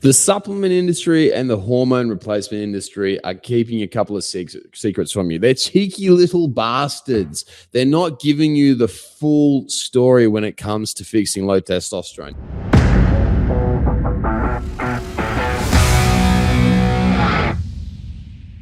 The supplement industry and the hormone replacement industry are keeping a couple of secrets from you. They're cheeky little bastards. They're not giving you the full story when it comes to fixing low testosterone.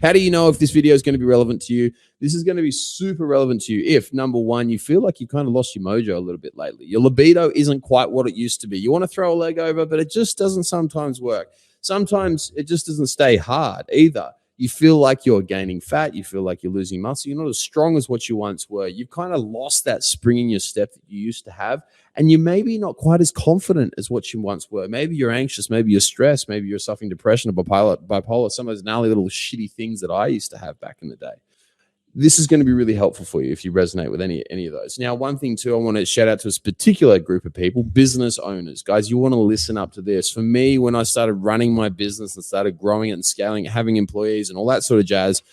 How do you know if this video is going to be relevant to you? This is going to be super relevant to you if, number one, you feel like you've kind of lost your mojo a little bit lately. Your libido isn't quite what it used to be. You want to throw a leg over, but it just doesn't sometimes work. Sometimes it just doesn't stay hard either. You feel like you're gaining fat. You feel like you're losing muscle. You're not as strong as what you once were. You've kind of lost that spring in your step that you used to have. And you're maybe not quite as confident as what you once were. Maybe you're anxious. Maybe you're stressed. Maybe you're suffering depression or bipolar, some of those gnarly little shitty things that I used to have back in the day. This is going to be really helpful for you if you resonate with any of those. Now, one thing too, I want to shout out to this particular group of people, business owners. Guys, you want to listen up to this. For me, when I started running my business and started growing it and scaling it, having employees and all that sort of jazz,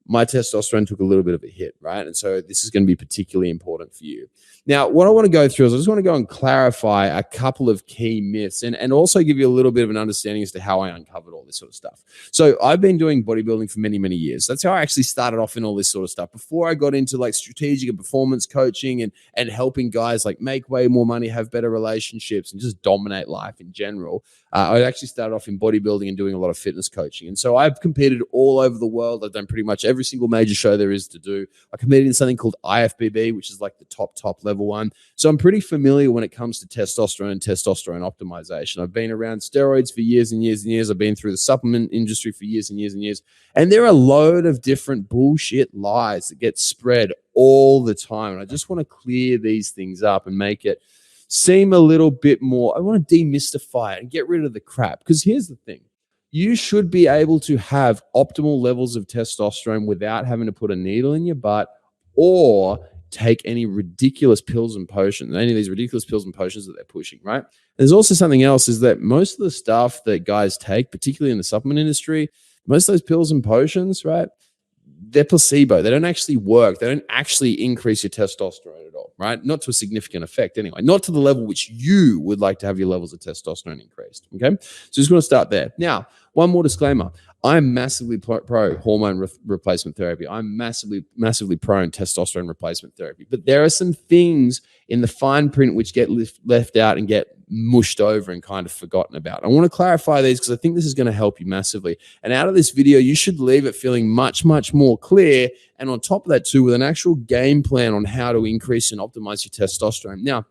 my testosterone took a little bit of a hit, right? And so this is going to be particularly important for you. Now, what I want to go through is I just want to go and clarify a couple of key myths and also give you a little bit of an understanding as to how I uncovered all this sort of stuff. So I've been doing bodybuilding for many, many years. That's how I actually started off in all this sort of stuff. Before I got into like strategic and performance coaching and helping guys like make way more money, have better relationships, and just dominate life in general, I actually started off in bodybuilding and doing a lot of fitness coaching. And so I've competed all over the world. I've done pretty much every single major show there is to do. I competed in something called IFBB, which is like the top level one. So I'm pretty familiar when it comes to testosterone and testosterone optimization. I've been around steroids for years and years and years. I've been through the supplement industry for years and years and years. And there are a load of different bullshit lies that get spread all the time. And I just want to clear these things up and make it seem a little bit more. I want to demystify it and get rid of the crap. Because here's the thing. You should be able to have optimal levels of testosterone without having to put a needle in your butt or take any ridiculous pills and potions, any of these ridiculous pills and potions that they're pushing, right? There's also something else is that most of the stuff that guys take, particularly in the supplement industry, most of those pills and potions, right? They're placebo. They don't actually work. They don't actually increase your testosterone at all, right? Not to a significant effect anyway, not to the level which you would like to have your levels of testosterone increased, okay? So just going to start there. Now, one more disclaimer. I'm massively pro hormone replacement therapy. I'm massively pro in testosterone replacement therapy. But there are some things in the fine print which get left out and get mushed over and kind of forgotten about. I want to clarify these because I think this is going to help you massively. And out of this video, you should leave it feeling much, much more clear. And on top of that too, with an actual game plan on how to increase and optimize your testosterone. Now,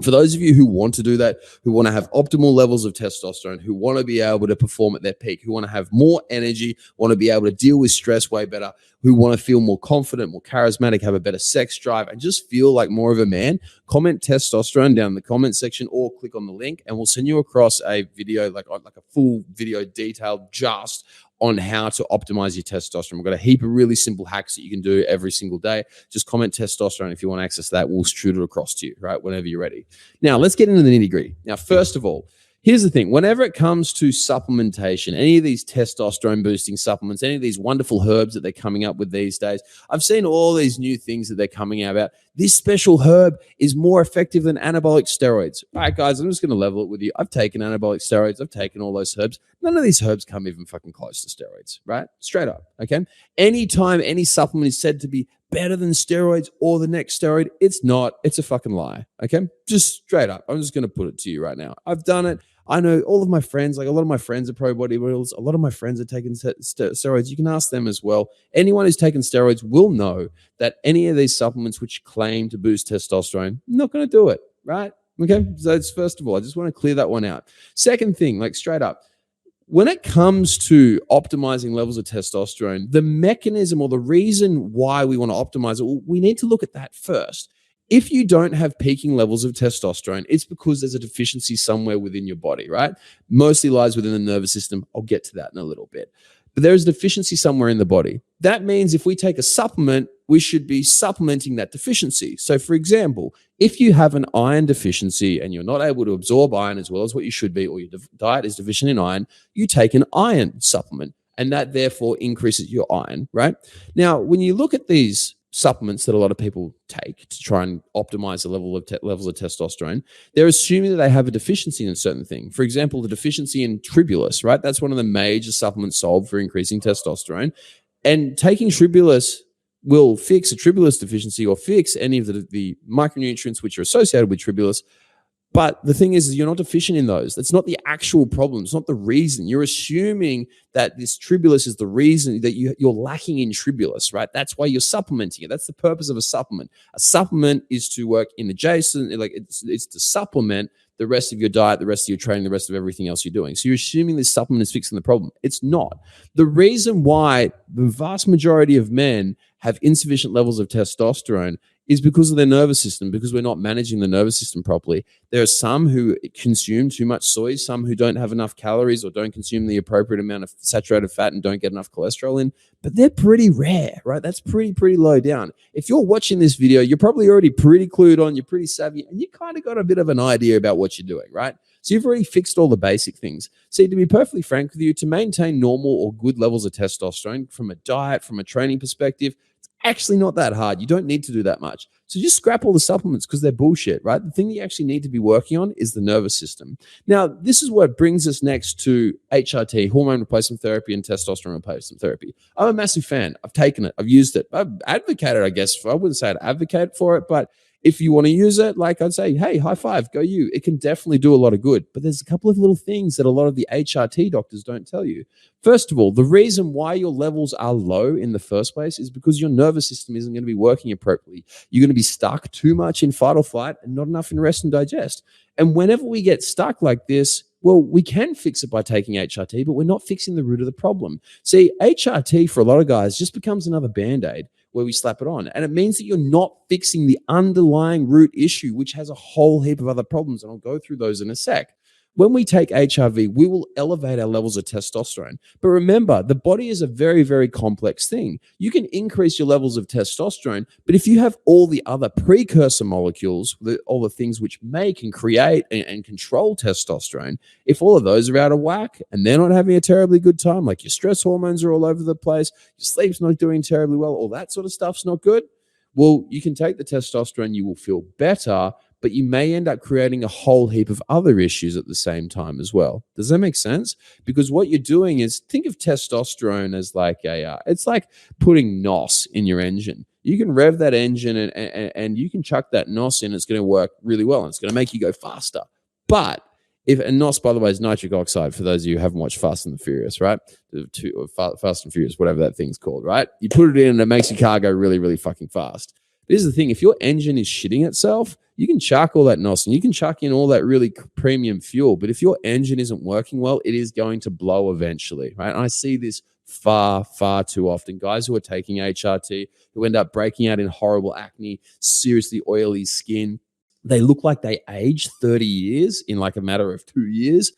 for those of you who want to do that, who want to have optimal levels of testosterone, who want to be able to perform at their peak, who want to have more energy, want to be able to deal with stress way better, who want to feel more confident, more charismatic, have a better sex drive, and just feel like more of a man, comment testosterone down in the comment section or click on the link and we'll send you across a video, like a full video detailed just on how to optimize your testosterone. We've got a heap of really simple hacks that you can do every single day. Just comment testosterone if you want access to that. We'll shoot it across to you, right, whenever you're ready. Now, let's get into the nitty-gritty. Now, first of all, here's the thing. Whenever it comes to supplementation, any of these testosterone boosting supplements, any of these wonderful herbs that they're coming up with these days, I've seen all these new things that they're coming out about. This special herb is more effective than anabolic steroids. All right, guys, I'm just going to level it with you. I've taken anabolic steroids. I've taken all those herbs. None of these herbs come even fucking close to steroids, right? Straight up, okay? Anytime any supplement is said to be better than steroids or the next steroid, it's not. It's a fucking lie, okay? Just straight up. I'm just going to put it to you right now. I've done it. I know all of my friends, like a lot of my friends are pro bodybuilders. A lot of my friends are taking steroids. You can ask them as well. Anyone who's taken steroids will know that any of these supplements which claim to boost testosterone, not going to do it, right? Okay, so that's first of all. I just want to clear that one out. Second thing, like straight up, when it comes to optimizing levels of testosterone, the mechanism or the reason why we want to optimize it, well, we need to look at that first. If you don't have peaking levels of testosterone, it's because there's a deficiency somewhere within your body, right? Mostly lies within the nervous system. I'll get to that in a little bit. But there is a deficiency somewhere in the body. That means if we take a supplement, we should be supplementing that deficiency. So for example, if you have an iron deficiency and you're not able to absorb iron as well as what you should be, or your diet is deficient in iron, you take an iron supplement and that therefore increases your iron, right? Now, when you look at these supplements that a lot of people take to try and optimize the levels of testosterone, they're assuming that they have a deficiency in a certain thing. For example, the deficiency in tribulus, right? That's one of the major supplements sold for increasing testosterone. And taking tribulus will fix a tribulus deficiency or fix any of the micronutrients which are associated with tribulus. But the thing is you're not deficient in those. That's not the actual problem. It's not the reason. You're assuming that this tribulus is the reason that you're lacking in tribulus, right? That's why you're supplementing it. That's the purpose of a supplement. A supplement is to work in adjacent, like it's to supplement the rest of your diet, the rest of your training, the rest of everything else you're doing. So you're assuming this supplement is fixing the problem. It's not. The reason why the vast majority of men have insufficient levels of testosterone is because of their nervous system, because we're not managing the nervous system properly. There are some who consume too much soy, some who don't have enough calories or don't consume the appropriate amount of saturated fat and don't get enough cholesterol in, but they're pretty rare, right? That's pretty low down. If you're watching this video, you're probably already pretty clued on, you're pretty savvy, and you kind of got a bit of an idea about what you're doing, right? So you've already fixed all the basic things. See, to be perfectly frank with you, to maintain normal or good levels of testosterone from a diet, from a training perspective, actually not that hard. You don't need to do that much. So just scrap all the supplements because they're bullshit, right? The thing that you actually need to be working on is the nervous system. Now, this is what brings us next to HRT, hormone replacement therapy, and testosterone replacement therapy. I'm a massive fan. I've taken it. I've used it. I've advocated, I guess. I wouldn't say I'd advocate for it, but if you want to use it, like I'd say, hey, high five, go you. It can definitely do a lot of good. But there's a couple of little things that a lot of the HRT doctors don't tell you. First of all, the reason why your levels are low in the first place is because your nervous system isn't going to be working appropriately. You're going to be stuck too much in fight or flight and not enough in rest and digest. And whenever we get stuck like this, well, we can fix it by taking HRT, but we're not fixing the root of the problem. See, HRT for a lot of guys just becomes another Band-Aid where we slap it on. And it means that you're not fixing the underlying root issue, which has a whole heap of other problems. And I'll go through those in a sec. When we take HRV, we will elevate our levels of testosterone. But remember, the body is a very complex thing. You can increase your levels of testosterone, but if you have all the other precursor molecules, all the things which make and create and control testosterone, if all of those are out of whack and they're not having a terribly good time, like your stress hormones are all over the place, your sleep's not doing terribly well, all that sort of stuff's not good, well, you can take the testosterone, you will feel better, but you may end up creating a whole heap of other issues at the same time as well. Does that make sense? Because what you're doing is, think of testosterone as like it's like putting NOS in your engine. You can rev that engine and you can chuck that NOS in, it's going to work really well and it's going to make you go faster. But and NOS, by the way, is nitric oxide for those of you who haven't watched Fast and the Furious, right? Fast and Furious, whatever that thing's called, right? You put it in and it makes your car go really fucking fast. Here's the thing. If your engine is shitting itself, you can chuck all that NOS and you can chuck in all that really premium fuel. But if your engine isn't working well, it is going to blow eventually, right? And I see this far too often. Guys who are taking HRT who end up breaking out in horrible acne, seriously oily skin. They look like they age 30 years in like a matter of 2 years.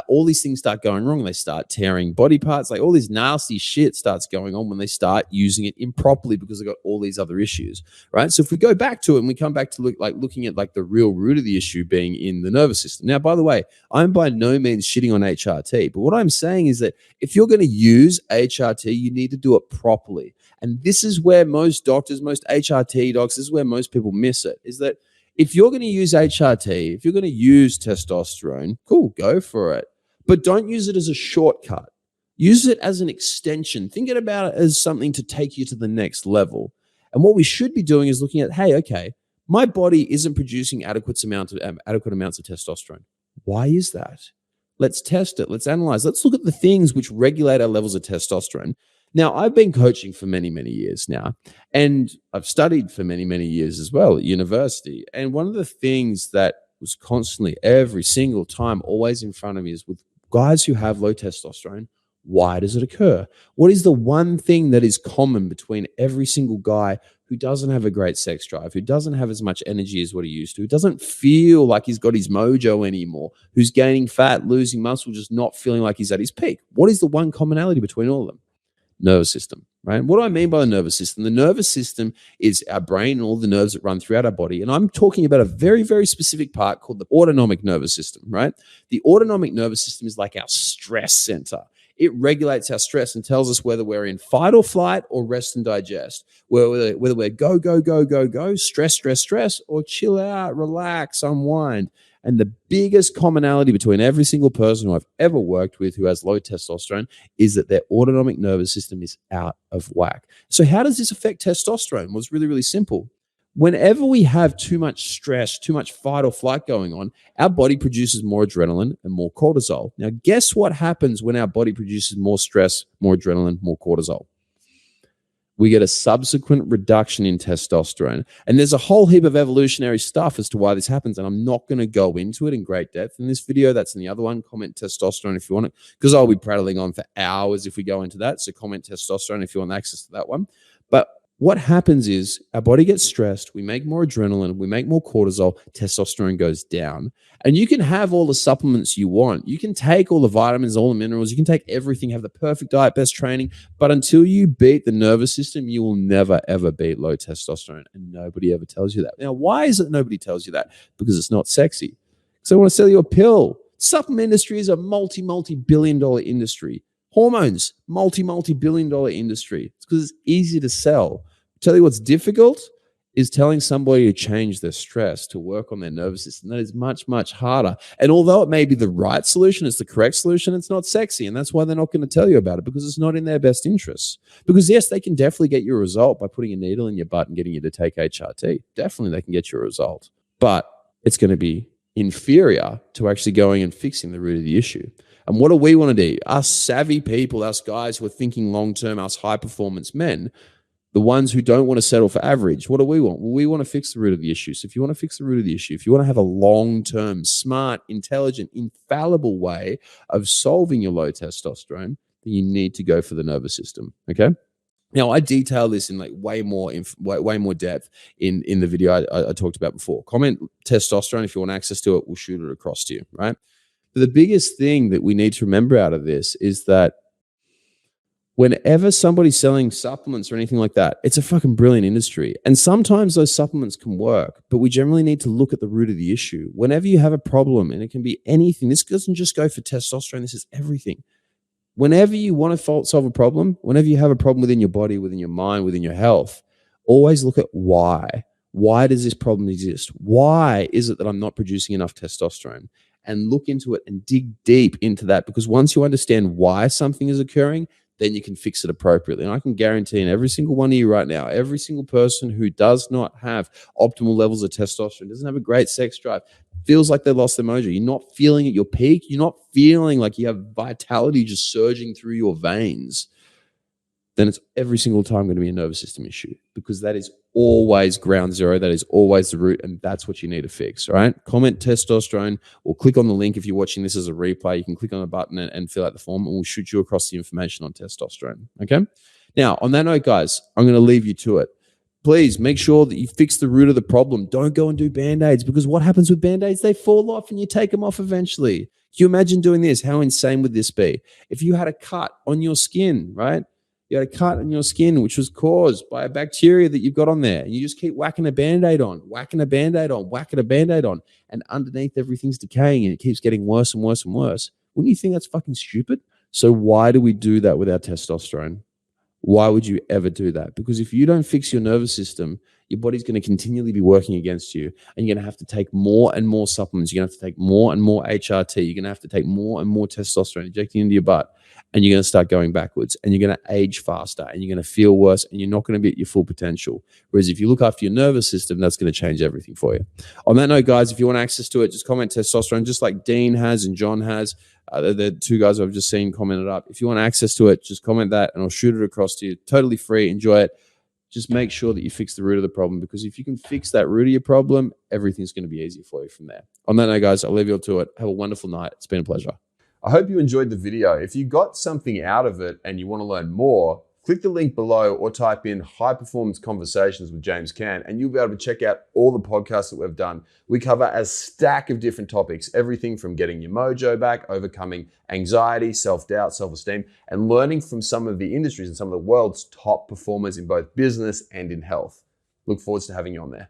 All these things start going wrong. They start tearing body parts. Like all this nasty shit starts going on when they start using it improperly because they've got all these other issues, right? So if we go back to it and we come back to looking at like the real root of the issue being in the nervous system. Now, by the way, I'm by no means shitting on HRT, but what I'm saying is that if you're going to use HRT, you need to do it properly. And this is where most doctors, most HRT docs, this is where most people miss it, is that if you're going to use HRT, if you're going to use testosterone, cool, go for it. But don't use it as a shortcut. Use it as an extension. Think about it as something to take you to the next level. And what we should be doing is looking at, hey, okay, my body isn't producing adequate amounts of testosterone. Why is that? Let's test it. Let's analyze. Let's look at the things which regulate our levels of testosterone. Now, I've been coaching for many years now, and I've studied for many years as well at university. And one of the things that was constantly, every single time, always in front of me is with guys who have low testosterone, why does it occur? What is the one thing that is common between every single guy who doesn't have a great sex drive, who doesn't have as much energy as what he used to, who doesn't feel like he's got his mojo anymore, who's gaining fat, losing muscle, just not feeling like he's at his peak? What is the one commonality between all of them? Nervous system, right? What do I mean by the nervous system? The nervous system is our brain and all the nerves that run throughout our body. And I'm talking about a very specific part called the autonomic nervous system, right? The autonomic nervous system is like our stress center. It regulates our stress and tells us whether we're in fight or flight or rest and digest, whether we're go, go, go, go, go, stress, stress, stress, or chill out, relax, unwind. And the biggest commonality between every single person who I've ever worked with who has low testosterone is that their autonomic nervous system is out of whack. So how does this affect testosterone? Well, it's really, really simple. Whenever we have too much stress, too much fight or flight going on, our body produces more adrenaline and more cortisol. Now, guess what happens when our body produces more stress, more adrenaline, more cortisol? We get a subsequent reduction in testosterone. And there's a whole heap of evolutionary stuff as to why this happens. And I'm not going to go into it in great depth in this video. That's in the other one. Comment testosterone if you want it, because I'll be prattling on for hours if we go into that. So comment testosterone if you want access to that one. But what happens is our body gets stressed. We make more adrenaline. We make more cortisol. Testosterone goes down. And you can have all the supplements you want. You can take all the vitamins, all the minerals. You can take everything, have the perfect diet, best training. But until you beat the nervous system, you will never, ever beat low testosterone. And nobody ever tells you that. Now, why is it nobody tells you that? Because it's not sexy. Because they want to sell you a pill. Supplement industry is a multi-billion-dollar industry. Hormones, multi-billion-dollar industry. It's because it's easy to sell. Tell you what's difficult is telling somebody to change their stress, to work on their nervous system. That is much, much harder. And although it may be the right solution, it's the correct solution, it's not sexy. And that's why they're not going to tell you about it, because it's not in their best interests. Because yes, they can definitely get you a result by putting a needle in your butt and getting you to take HRT. Definitely they can get you a result. But it's going to be inferior to actually going and fixing the root of the issue. And what do we want to do? Us savvy people, us guys who are thinking long-term, us high-performance men, the ones who don't want to settle for average, what do we want? Well, we want to fix the root of the issue. So if you want to fix the root of the issue, if you want to have a long-term, smart, intelligent, infallible way of solving your low testosterone, then you need to go for the nervous system, okay? Now, I detail this in like way more depth in the video I talked about before. Comment testosterone if you want access to it. We'll shoot it across to you, right? But the biggest thing that we need to remember out of this is that whenever somebody's selling supplements or anything like that, it's a fucking brilliant industry. And sometimes those supplements can work, but we generally need to look at the root of the issue. Whenever you have a problem, and it can be anything, this doesn't just go for testosterone, this is everything. Whenever you want to solve a problem, whenever you have a problem within your body, within your mind, within your health, always look at why. Why does this problem exist? Why is it that I'm not producing enough testosterone? And look into it and dig deep into that, because once you understand why something is occurring, then you can fix it appropriately. And I can guarantee in every single one of you right now, every single person who does not have optimal levels of testosterone, doesn't have a great sex drive, feels like they lost their mojo. You're not feeling at your peak. You're not feeling like you have vitality just surging through your veins. Then it's every single time going to be a nervous system issue, because that is always ground zero. That is always the root, and that's what you need to fix, all right? Comment testosterone, or click on the link if you're watching this as a replay. You can click on the button and fill out the form, and we'll shoot you across the information on testosterone, okay? Now, on that note, guys, I'm going to leave you to it. Please make sure that you fix the root of the problem. Don't go and do Band-Aids, because what happens with Band-Aids? They fall off and you take them off eventually. Can you imagine doing this? How insane would this be? If you had a cut on your skin, right? You had a cut on your skin, which was caused by a bacteria that you've got on there. And you just keep whacking a Band-Aid on, whacking a Band-Aid on, whacking a Band-Aid on. And underneath, everything's decaying and it keeps getting worse and worse and worse. Wouldn't you think that's fucking stupid? So why do we do that with our testosterone? Why would you ever do that? Because if you don't fix your nervous system, your body's going to continually be working against you. And you're going to have to take more and more supplements. You're going to have to take more and more HRT. You're going to have to take more and more testosterone injecting into your butt. And you're going to start going backwards, and you're going to age faster, and you're going to feel worse, and you're not going to be at your full potential. Whereas if you look after your nervous system, that's going to change everything for you. On that note, guys, if you want access to it, just comment testosterone, just like Dean has and John has. The two guys I've just seen commented up. If you want access to it, just comment that, and I'll shoot it across to you. Totally free. Enjoy it. Just make sure that you fix the root of the problem, because if you can fix that root of your problem, everything's going to be easier for you from there. On that note, guys, I'll leave you all to it. Have a wonderful night. It's been a pleasure. I hope you enjoyed the video. If you got something out of it and you want to learn more, click the link below or type in High Performance Conversations with James Cant, and you'll be able to check out all the podcasts that we've done. We cover a stack of different topics, everything from getting your mojo back, overcoming anxiety, self-doubt, self-esteem, and learning from some of the industries and some of the world's top performers in both business and in health. Look forward to having you on there.